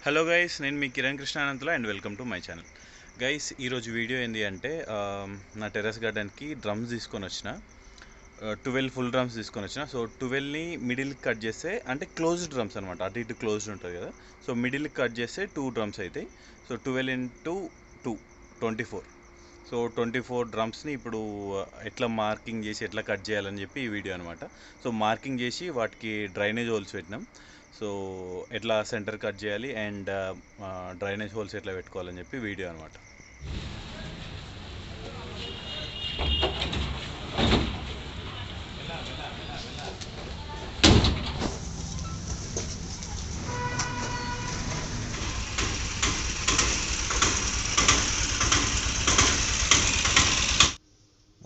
Hello guys, నేను మీ Kiran Krishna Anantula and welcome to my channel. Guys, ఈరోజు వీడియో ఏంటి అంటే నా టెర్రస్ గార్డెన్కి డ్రమ్స్ తీసుకొని వచ్చిన 12 ఫుల్ డ్రమ్స్ తీసుకొని వచ్చిన. సో 12ని మిడిల్కి కట్ చేస్తే అంటే క్లోజ్డ్ డ్రమ్స్ అనమాట, అటు ఇటు క్లోజ్డ్ ఉంటుంది కదా. సో మిడిల్కి కట్ చేస్తే 2 డ్రమ్స్ అవుతాయి. So 12 into 2 24. సో 24 డ్రమ్స్ని ఇప్పుడు ఎట్లా మార్కింగ్ చేసి ఎట్లా కట్ చేయాలని చెప్పి ఈ వీడియో అనమాట. సో మార్కింగ్ చేసి వాటికి డ్రైనేజ్ హోల్స్ పెట్టినాం. సో ఎట్లా సెంటర్ కట్ చేయాలి అండ్ డ్రైనేజ్ హోల్స్ ఎట్లా పెట్టుకోవాలని చెప్పి వీడియో అనమాట.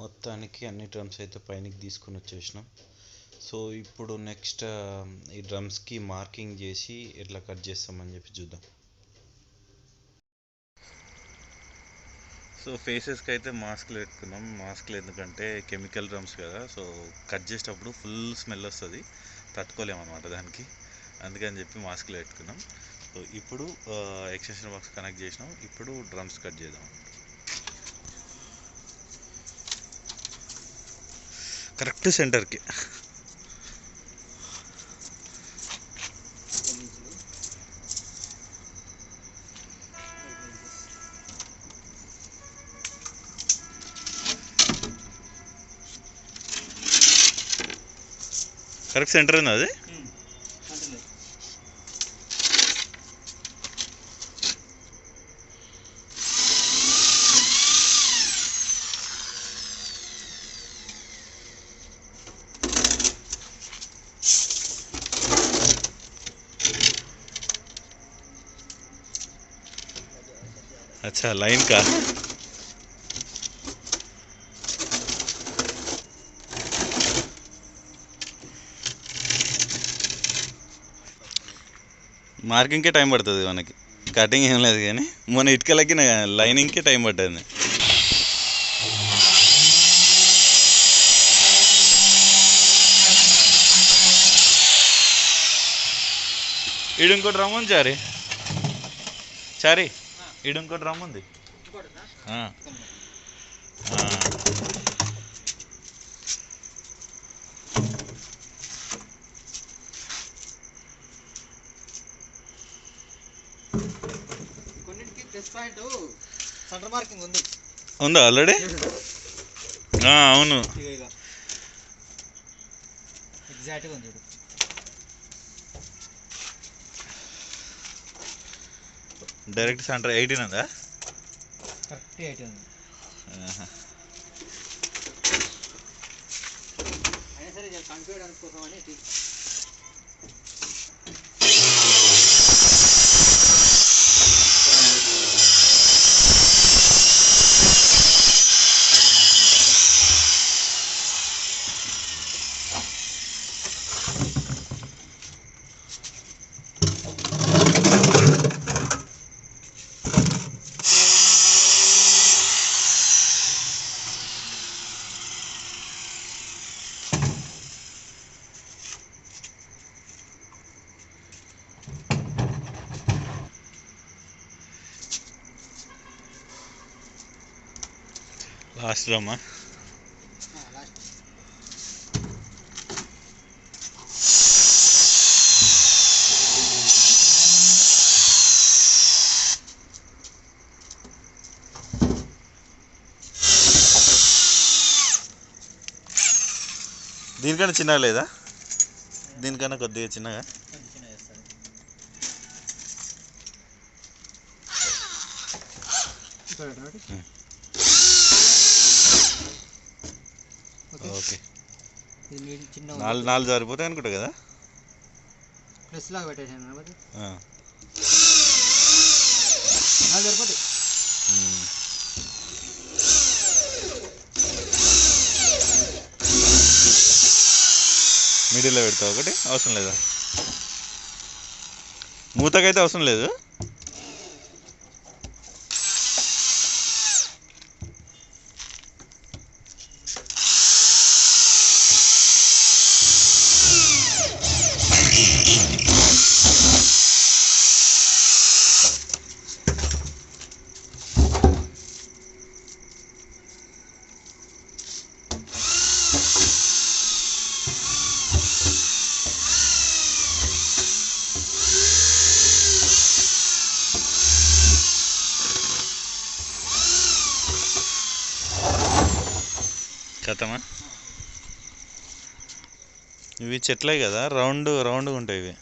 మొత్తానికి అన్ని డ్రమ్స్ అయితే పైనకి తీసుకొని వచ్చేసినాం. సో ఇప్పుడు నెక్స్ట్ ఈ డ్రమ్స్కి మార్కింగ్ చేసి ఎట్లా కట్ చేస్తామని చెప్పి చూద్దాం. సో ఫేసెస్కి అయితే మాస్క్లు పెట్టుకున్నాం. మాస్క్లు ఎందుకంటే కెమికల్ డ్రమ్స్ కదా, సో కట్ చేసేటప్పుడు ఫుల్ స్మెల్ వస్తుంది, తట్టుకోలేమన్నమాట దానికి. అందుకని చెప్పి మాస్క్లు పెట్టుకున్నాం. సో ఇప్పుడు ఎక్స్టెన్షన్ బాక్స్ కనెక్ట్ చేసినాం. ఇప్పుడు డ్రమ్స్ కట్ చేద్దాం. కరెక్ట్ సెంటర్కి. కరెక్ట్ సెంటర్ ఉంది అది. अच्छा, लाइन का మార్కింగ్కే టైం పడుతుంది మనకి, కటింగ్ ఏం లేదు. కానీ మన ఇటుకలకి లైనింగ్కే టైం పడుతుంది. ఈడు ఇంకో డ్రమ్ ఉంది చారి, చారి ఈడు ఇంకో డ్రమ్ ఉంది. సెంటర్ మార్కింగ్ ఉంది, ఉందా ఆల్రెడీ? అవును, ఎగ్జాక్ట్గా ఉంది. డైరెక్ట్ సెంటర్ 18 ఉందా? కరెక్ట్ 18 ఉంది. అయినా సరే కన్ఫ్యూజ్ అనుకోసామని లాస్ట్ డ్రమ్మా? దీనికన్నా చిన్నగా లేదా? దీనికన్నా కొద్దిగా చిన్నగా. ఓకే, నాలుగు సరిపోతాయి అనుకుంటా కదా. ప్లస్ లాగా పెట్టేసాను సరిపోతాయి. మిడిల్లో పెడతావు ఒకటి, అవసరం లేదా? మూతకైతే అవసరం లేదు. కథమా ఇవి చెట్లే కదా రౌండ్గా ఉంటాయి ఇవి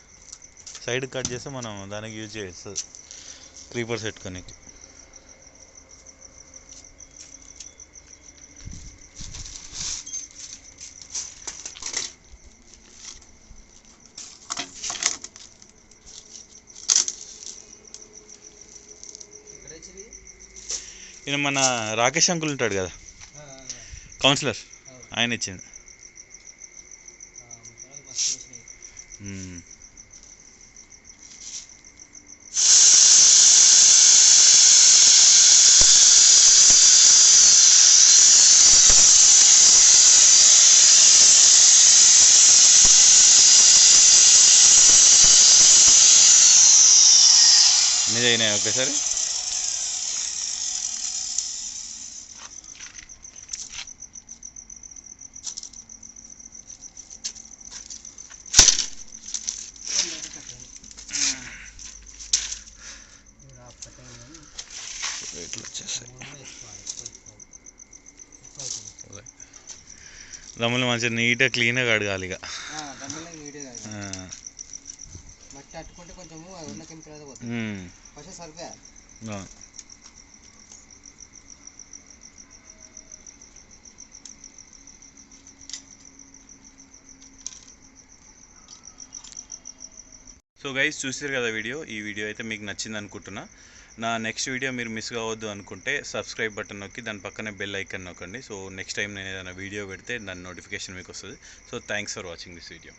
సైడ్ కట్ చేస్తే మనం దానికి యూజ్ చేస్తుంది క్రీపర్స్ పెట్టుకొని ఈయన మన రాకేష్ అంకుల్ ఉంటాడు కదా కౌన్సిలర్ ఆయన ఇచ్చింది అన్నీ అయినాయి ఒకేసారి ఇట్లా వచ్చేస్తాయి దమ్ములు మంచిగా నీట్గా క్లీన్గా కడగాలి ఇక మట్టి అట్టుకుంటే కొంచెం ఉన్న కెమికల్ పోతుంది ఫస్ట్ సరిపోయా సో గైస్ చూసారు కదా ఈ వీడియో అయితే మీకు నచ్చింది అనుకుంటున్నా నా నెక్స్ట్ వీడియో మీరు మిస్ కావద్దు అనుకుంటే సబ్స్క్రైబ్ బటన్ నొక్కి దాని పక్కనే బెల్ ఐకన్ నొక్కండి సో నెక్స్ట్ టైం నేను ఏదైనా వీడియో పెడితే దాని నోటిఫికేషన్ మీకు వస్తుంది so thanks for watching this video